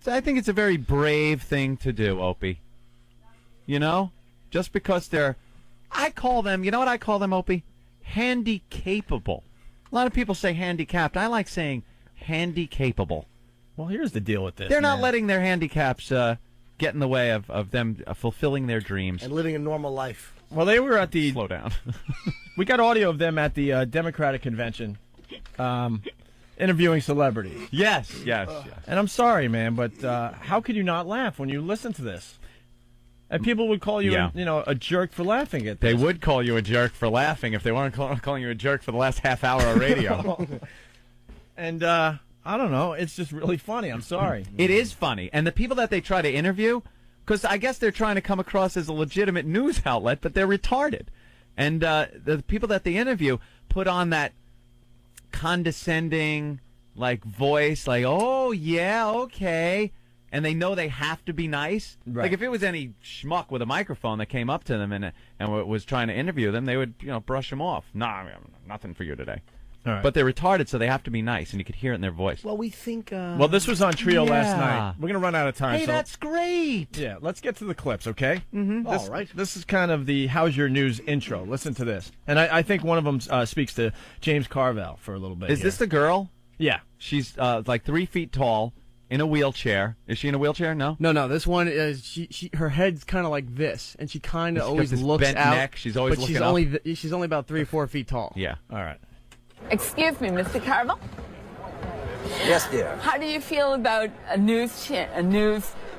I think it's a very brave thing to do, Opie. You know? Just because I call them, you know what I call them, Opie? Handy-capable. A lot of people say handicapped. I like saying handy-capable. Well, here's the deal with this. They're not letting their handicaps get in the way of them fulfilling their dreams. And living a normal life. Well, they were at the... Slow down. We got audio of them at the Democratic convention interviewing celebrities. Yes. And I'm sorry, man, but how could you not laugh when you listen to this? And people would call you, a jerk for laughing at this. They would call you a jerk for laughing if they weren't calling you a jerk for the last half hour of radio. And I don't know. It's just really funny. I'm sorry. It is funny. And the people that they try to interview, because I guess they're trying to come across as a legitimate news outlet, but they're retarded. And the people that they interview put on that condescending, voice, oh, yeah, okay. And they know they have to be nice. Right. Like if it was any schmuck with a microphone that came up to them and was trying to interview them, they would brush him off. Nah, nothing for you today. All right. But they're retarded, so they have to be nice, and you could hear it in their voice. Well, we think... Well, this was on Trio last night. We're going to run out of time. Hey, that's great. Yeah, let's get to the clips, okay? Mm-hmm. All right. This is kind of the How's Your News intro. Listen to this. And I think one of them speaks to James Carville for a little bit. Is this the girl? Yeah. She's 3 feet tall. In a wheelchair. Is she in a wheelchair? No? No. This one is she. Her head's kind of like this, and she kind of always this looks bent out. Neck. She's always but looking up. she's only about 3 or 4 feet tall. Yeah. All right. Excuse me, Mr. Carville. Yes, dear. How do you feel about a news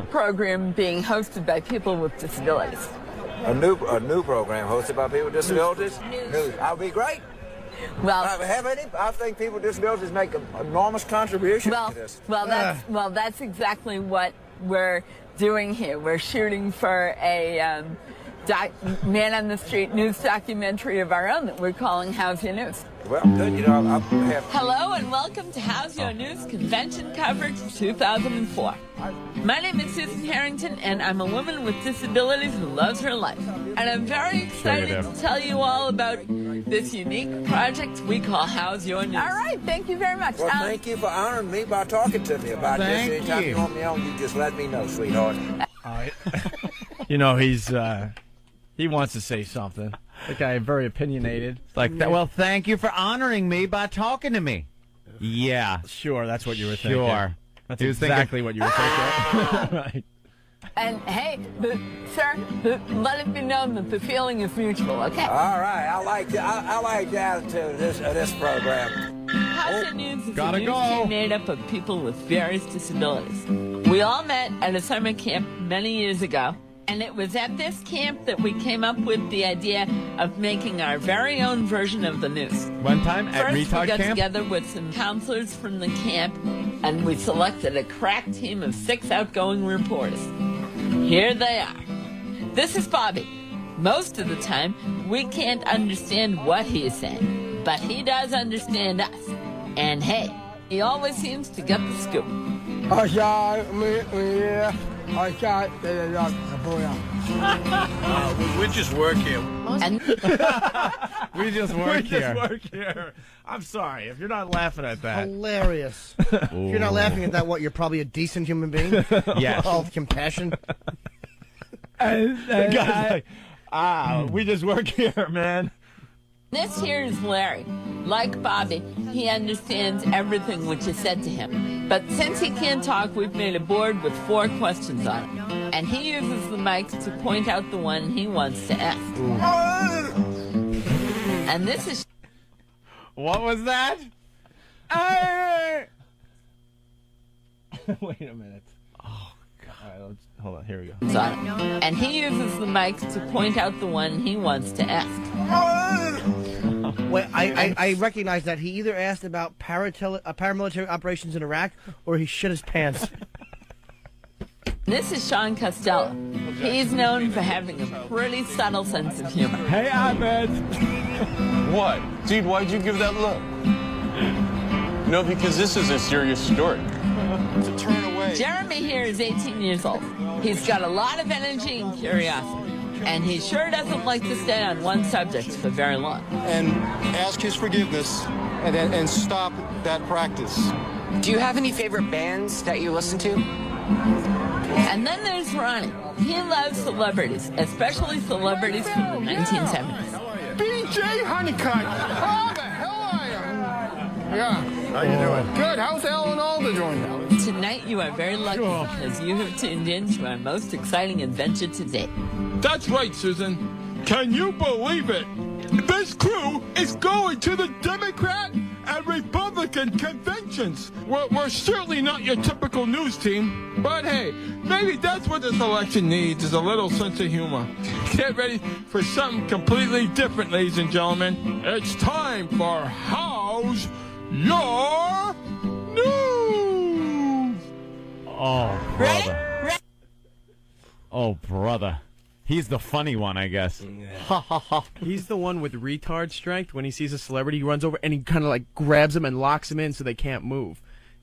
program being hosted by people with disabilities? A new program hosted by people with disabilities? News. That would be great. Well, I think people with disabilities make an enormous contribution to this. That's exactly what we're doing here. We're shooting for a man on the street news documentary of our own that we're calling How's Your News. Well, good. Hello and welcome to How's Your News Convention Coverage 2004. My name is Susan Harrington, and I'm a woman with disabilities who loves her life. And I'm very excited to tell you all about this unique project we call How's Your News. All right, thank you very much. Well, thank you for honoring me by talking to me about this. Anytime you want me on, you just let me know, sweetheart. He wants to say something. The guy very opinionated. Like that. Well, thank you for honoring me by talking to me. Yeah. Sure, that's what you were thinking. Sure. That's exactly what you were thinking. Right. And hey, sir, let it be known that the feeling is mutual, okay? All right, I like the attitude of this program. How's Your News is a news team made up of people with various disabilities. We all met at a summer camp many years ago. And it was at this camp that we came up with the idea of making our very own version of the news. One time at First, retard we got camp? together with some counselors from the camp, and we selected a crack team of 6 outgoing reporters. Here they are. This is Bobby. Most of the time, we can't understand what he is saying, but he does understand us. And hey, he always seems to get the scoop. We just work here. We just work here. I'm sorry if you're not laughing at that. Hilarious. If you're not laughing at that, you're probably a decent human being? Yes. All compassion. The guy's like, we just work here, man. This here is Larry. Like Bobby, he understands everything which is said to him. But since he can't talk, we've made a board with 4 questions on it. And he uses the mic to point out the one he wants to ask. And this is... What was that? Wait a minute. Oh, God. All right, hold on. Here we go. And he uses the mic to point out the one he wants to ask. Wait, I recognize that he either asked about paramilitary operations in Iraq or he shit his pants. This is Sean Costello. He's known for having a pretty subtle sense of humor. Hey, Ahmed. What? Dude, why'd you give that look? No, because this is a serious story. To turn away. Jeremy here is 18 years old. He's got a lot of energy and curiosity. And he sure doesn't like to stay on one subject for very long. And ask his forgiveness and stop that practice. Do you have any favorite bands that you listen to? And then there's Ronnie. He loves celebrities, especially celebrities from the 1970s. BJ Honeycutt. How the hell are you? Yeah. How you doing? Good. How's Ellen Alda doing? Tonight you are very lucky because you have tuned in to our most exciting adventure to date. That's right, Susan. Can you believe it? This crew is going to the Democrat and Republican conventions. We're certainly not your typical news team, but hey, maybe that's what this election needs, is a little sense of humor. Get ready for something completely different, ladies and gentlemen. It's time for How's Your News? Oh, brother. Oh, brother. He's the funny one, I guess. Ha, ha, ha. He's the one with retard strength. When he sees a celebrity, he runs over and he kind of like grabs him and locks him in so they can't move.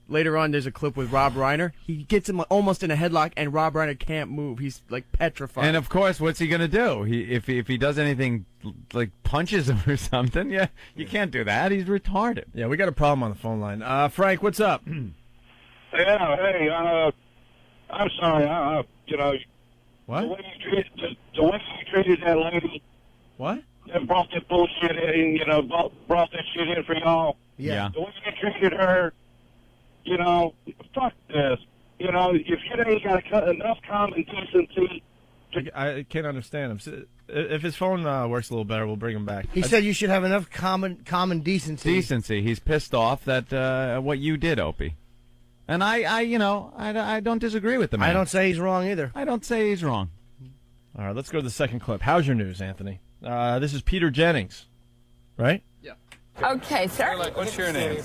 Later on, there's a clip with Rob Reiner. He gets him almost in a headlock, and Rob Reiner can't move. He's like petrified. And of course, what's he going to do? If he does anything, like punches him or something, yeah, you can't do that. He's retarded. Yeah, we got a problem on the phone line. Frank, what's up? Yeah, hey, I'm sorry, What? The way you treated that lady. What? And brought that bullshit in, brought that shit in for y'all. Yeah. The way you treated her, fuck this. If you ain't got enough common decency. I can't understand him. If his phone works a little better, we'll bring him back. He said you should have enough common decency. Decency. He's pissed off that what you did, Opie. And I don't disagree with the man. I don't say he's wrong either. I don't say he's wrong. All right, let's go to the second clip. How's your news, Anthony? This is Peter Jennings, right? Yeah. Okay, sir. What's your name?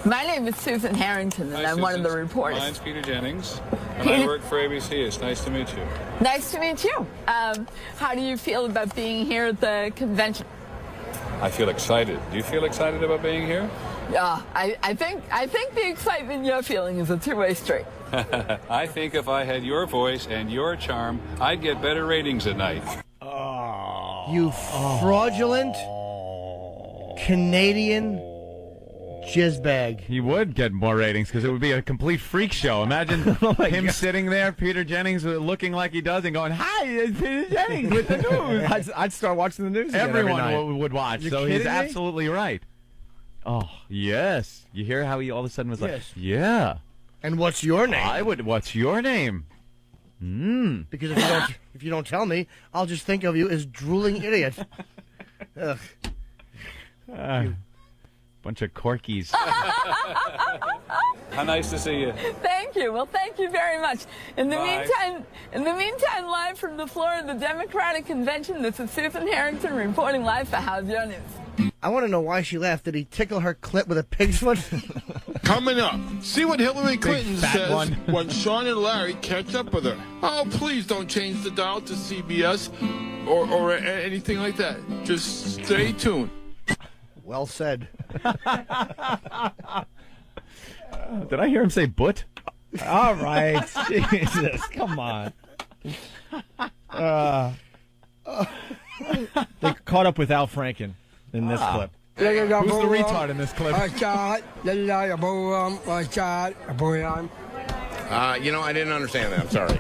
My name is Susan Harrington, and I'm one of the reporters. Mine's Peter Jennings, and I work for ABC. It's nice to meet you. Nice to meet you. How do you feel about being here at the convention? I feel excited. Do you feel excited about being here? I think the excitement you're feeling is a two-way street. I think if I had your voice and your charm, I'd get better ratings at night. You fraudulent Canadian jizzbag. He would get more ratings because it would be a complete freak show. Imagine him sitting there, Peter Jennings, looking like he does and going, "Hi, it's Peter Jennings with the news." I'd start watching the news. Everyone would watch. You're so he's kidding me? absolutely right. Oh, yes. You hear how he all of a sudden was like, Yes. yeah. And what's your name? What's your name? Because if you don't tell me, I'll just think of you as drooling idiot. Ugh. Bunch of corkies. How nice to see you. Thank you. Well, thank you very much. In the meantime, live from the floor of the Democratic Convention, this is Susan Harrington reporting live for How's Your News. I want to know why she laughed. Did he tickle her clit with a pig's foot? Coming up, see what Hillary Clinton fat says one. when Sean and Larry catch up with her. Oh, please don't change the dial to CBS or anything like that. Just stay tuned. Well said. Did I hear him say "but"? All right. Jesus, come on. They caught up with Al Franken in this clip. Who's the retard in this clip? I didn't understand that. I'm sorry.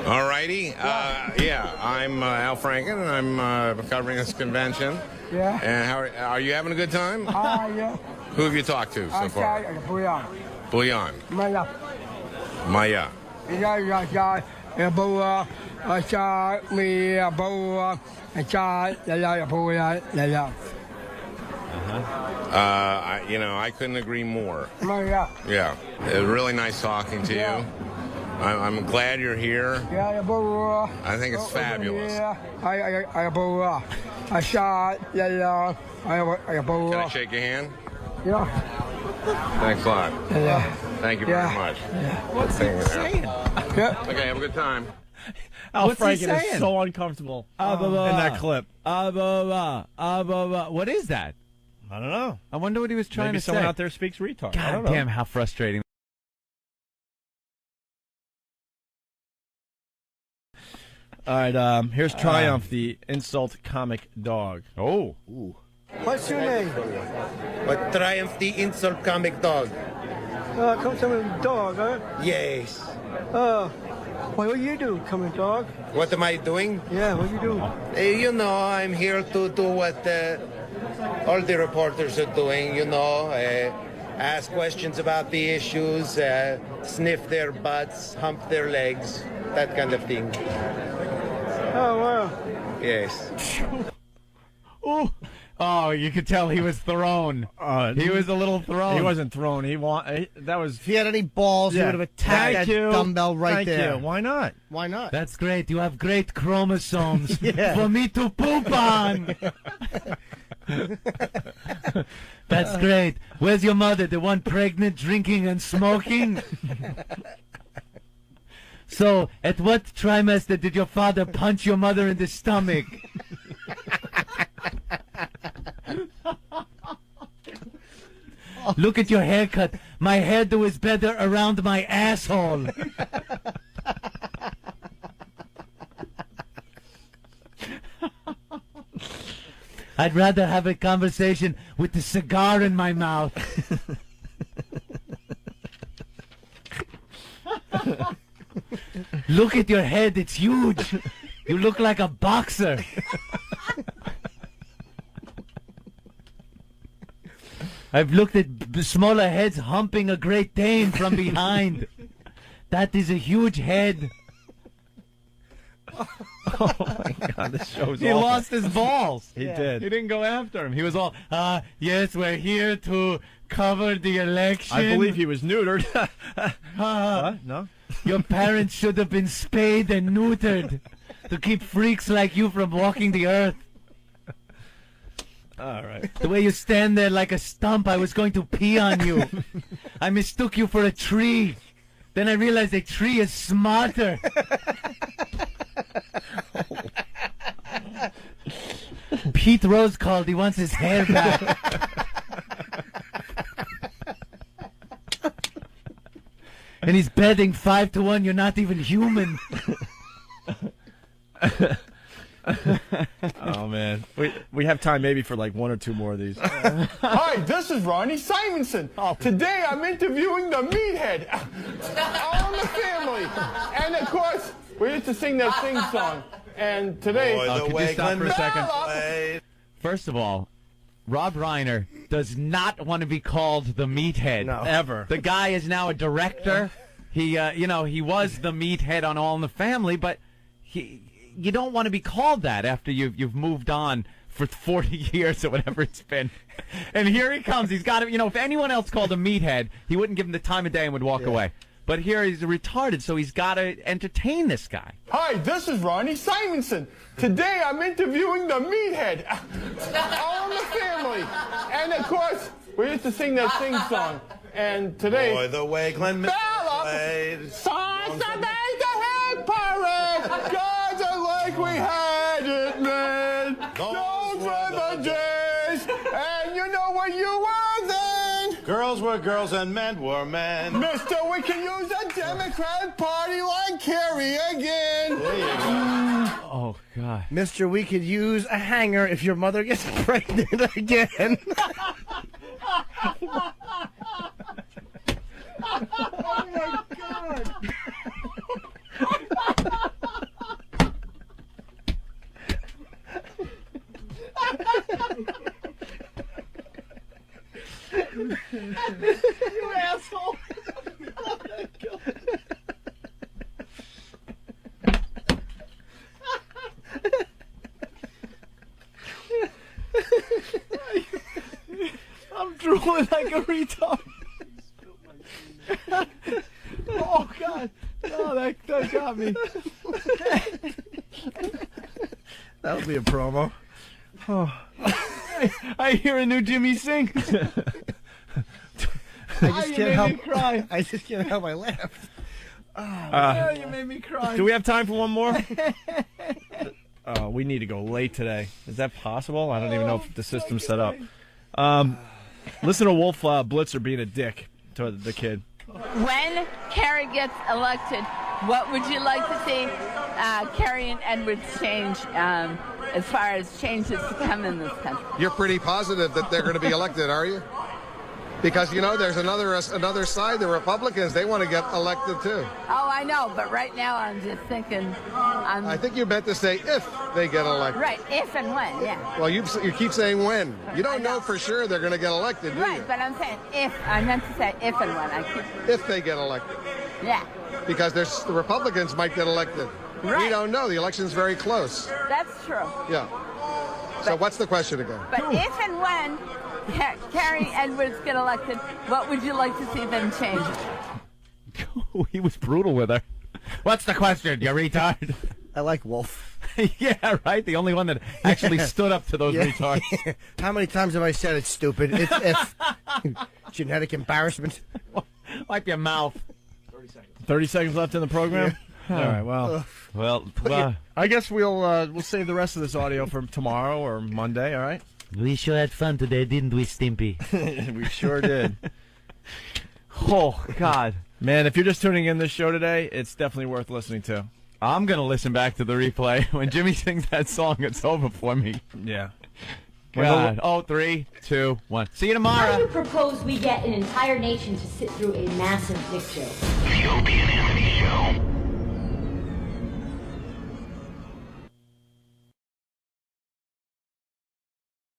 All righty. I'm Al Franken, and I'm covering this convention. Yeah. And how are you having a good time? Yeah. Who have you talked to so far? Bouillon. Maya. I couldn't agree more. Yeah. It was really nice talking to you. I'm glad you're here. I think it's fabulous. Can I shake your hand? Yeah. Thanks a lot. Yeah. Thank you very much. What's he saying? Yeah. Okay, have a good time. Al What's he Franken is saying? so uncomfortable in that clip. What is that? I don't know. I wonder what he was trying Maybe to say. someone out there speaks retard. I don't God know. damn, how frustrating. right, here's Triumph, the insult comic dog. Oh. Ooh. What's your name? What Triumph, the insult comic dog? Come to dog, huh? Yes. What do you do, coming dog? What am I doing? Yeah, what you do? You know, I'm here to do what all the reporters are doing, you know. Ask questions about the issues, sniff their butts, hump their legs, that kind of thing. Oh, wow. Yes. Oh, you could tell he was thrown. He was a little thrown. He wasn't thrown. That was. If he had any balls, he would have attacked that dumbbell right there. Thank you. Why not? Why not? That's great. You have great chromosomes Yeah. for me to poop on. That's great. Where's your mother? The one pregnant, drinking, and smoking? So, at what trimester did your father punch your mother in the stomach? Look at your haircut. My hairdo is better around my asshole. I'd rather have a conversation with the cigar in my mouth. Look at your head. It's huge. You look like a boxer. I've looked at smaller heads humping a Great Dane from behind. That is a huge head. Oh my God, this show's He awful. lost his balls. He did. He didn't go after him. He was all, yes, we're here to cover the election. I believe he was neutered. What? No? Your parents should have been spayed and neutered to keep freaks like you from walking the earth. All right. The way you stand there like a stump, I was going to pee on you. I mistook you for a tree. Then I realized a tree is smarter. Pete Rose called. He wants his hair back. And he's betting 5-1 you're not even human. Oh, man. We have time maybe for like one or two more of these. Hi, this is Ronnie Simonson. Today I'm interviewing the meathead. All in the family. And of course, we used to sing that sing song. And today... Could you stop for a second? First of all, Rob Reiner does not want to be called the meathead. No. Ever. The guy is now a director. He, he was the meathead on All in the Family, but you don't want to be called that after you've moved on for 40 years or whatever it's been. And here he comes. He's got to, if anyone else called him meathead, he wouldn't give him the time of day and would walk away. But here he's retarded, so he's got to entertain this guy. Hi, this is Ronnie Simonson. Today I'm interviewing the meathead. All in the family. And of course, we used to sing that sing song. And today... Boy, the way Glenn Miller played. Songs that made the head pirate. Gods are like we had it, man. Those were the days. And you know what you were then. Girls were girls and men were men. Mister, we can use a Democrat Party like Kerry again. There you go. Oh, God. Mister, we could use a hanger if your mother gets pregnant again. Oh, my God. You asshole. Oh, my God. I'm drooling like a retard. Oh, God. Oh, that got me. That'll be a promo. Oh. I hear a new Jimmy sing. I just can't help my laugh. Oh, you made me cry. Do we have time for one more? We need to go late today. Is that possible? I don't even know if the system's set up. Listen to Wolf Blitzer being a dick to the kid. When Kerry gets elected, What would you like to see Kerry and Edwards change as far as changes to come in this country? You're pretty positive that they're going to be elected, are you? Because, you know, there's another side, the Republicans, they want to get elected too. Oh, I know, but right now I'm just thinking... I think you meant to say if they get elected. Right, if and when, yeah. Well, you keep saying when. You don't know for sure they're going to get elected, do you? Right, but I'm saying if. I meant to say if and when. If they get elected. Yeah. Because the Republicans might get elected. Right. We don't know. The election's very close. That's true. Yeah. So what's the question again? But if and when Kerry Edwards get elected, what would you like to see them change? He was brutal with her. What's the question, you retard? I like Wolf. Yeah, right? The only one that actually stood up to those retards. How many times have I said it's stupid? It's if. Genetic embarrassment. Wipe your mouth. 30 seconds left in the program? Yeah. All right, well, I guess we'll save the rest of this audio for tomorrow or Monday, all right? We sure had fun today, didn't we, Stimpy? We sure did. Oh, God. Man, if you're just tuning in this show today, it's definitely worth listening to. I'm going to listen back to the replay. When Jimmy sings that song, it's over for me. Yeah. God. Oh, 3, 2, 1. See you tomorrow. How do you propose we get an entire nation to sit through a massive dick joke? The Opie